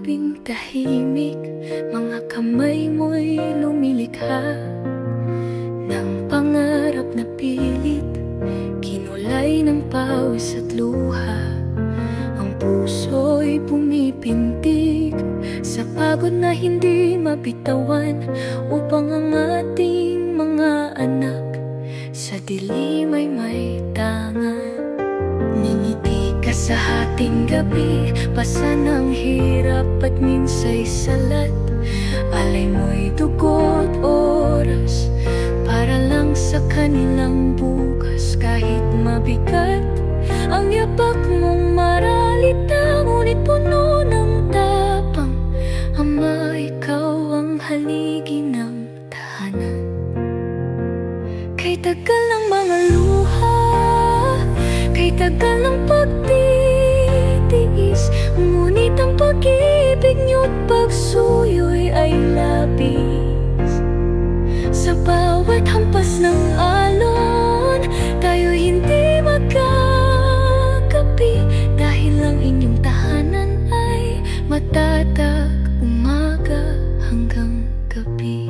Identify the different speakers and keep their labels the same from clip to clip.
Speaker 1: gabing tahimik, mga kamay mo'y lumilikha ng pangarap na pilit, kinulay ng pawis at luha. Ang puso'y pumipintig sa pagod na hindi mabitawan, upang ang ating mga anak sa dilim ay may tangan. Ningiti ka sa hating gabi, basa ng hirap at minsa'y salat. Alay mo'y dugo't oras para lang sa kanilang bukas. Kahit mabigat ang yapak mong maralita, ngunit puno ng tapang. Ama, ikaw ang haligi ng tahanan. Kay tagal ng mga luha, kay tagal ng pagtitiis, ngunit ang pag-ibig niyo't pagsuyo'y ay labis. Sa bawat hampas ng alon, tayo'y hindi magkakapi, dahil ang inyong tahanan ay matatag umaga hanggang gabi.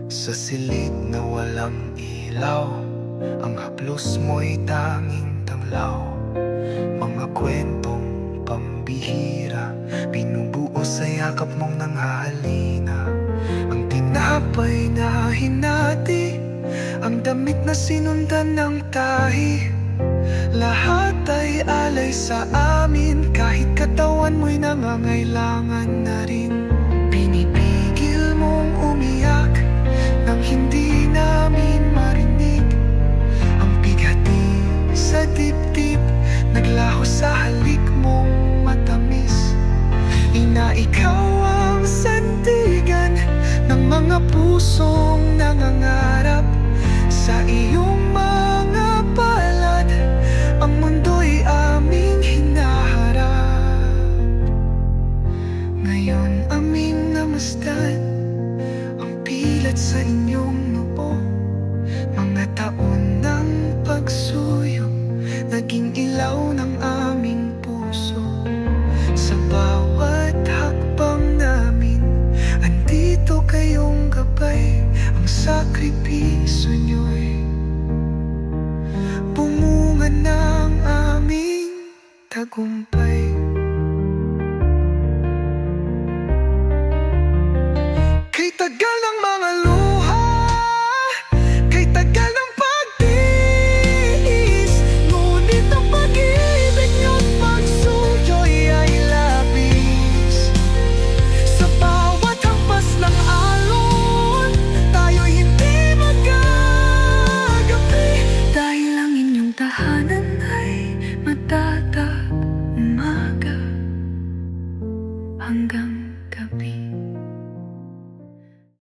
Speaker 2: Sa silid na walang ilaw, ang haplos mo'y tanging tanglaw. Mga kwentong pambihira, binubuo sa yakap mong nanghahalina. Ang tinapay na hinati, ang damit na sinundan ng tahi, lahat ay alay sa amin. Kahit katawan mo'y nangangailangan na rin, pinipigil mong umiyak nang hindi namin marinig. Ang bigati sa dibdib, naglaho sa halik mong matamis. Ina, ikaw ang sandigan ng mga pusong nangangarap. Sa iyong mga palad, ang mundo'y aming hinaharap. Ngayon aming namasdan ang pilat sa inyong noo. Mga taon ng pagsuyo, naging ilaw ng aming puso. Sa bawat hakbang namin, andito kayong gabay. Ang sakripisyo nyo'y bumunga ng aming tagumpay. Kay tagal ng mga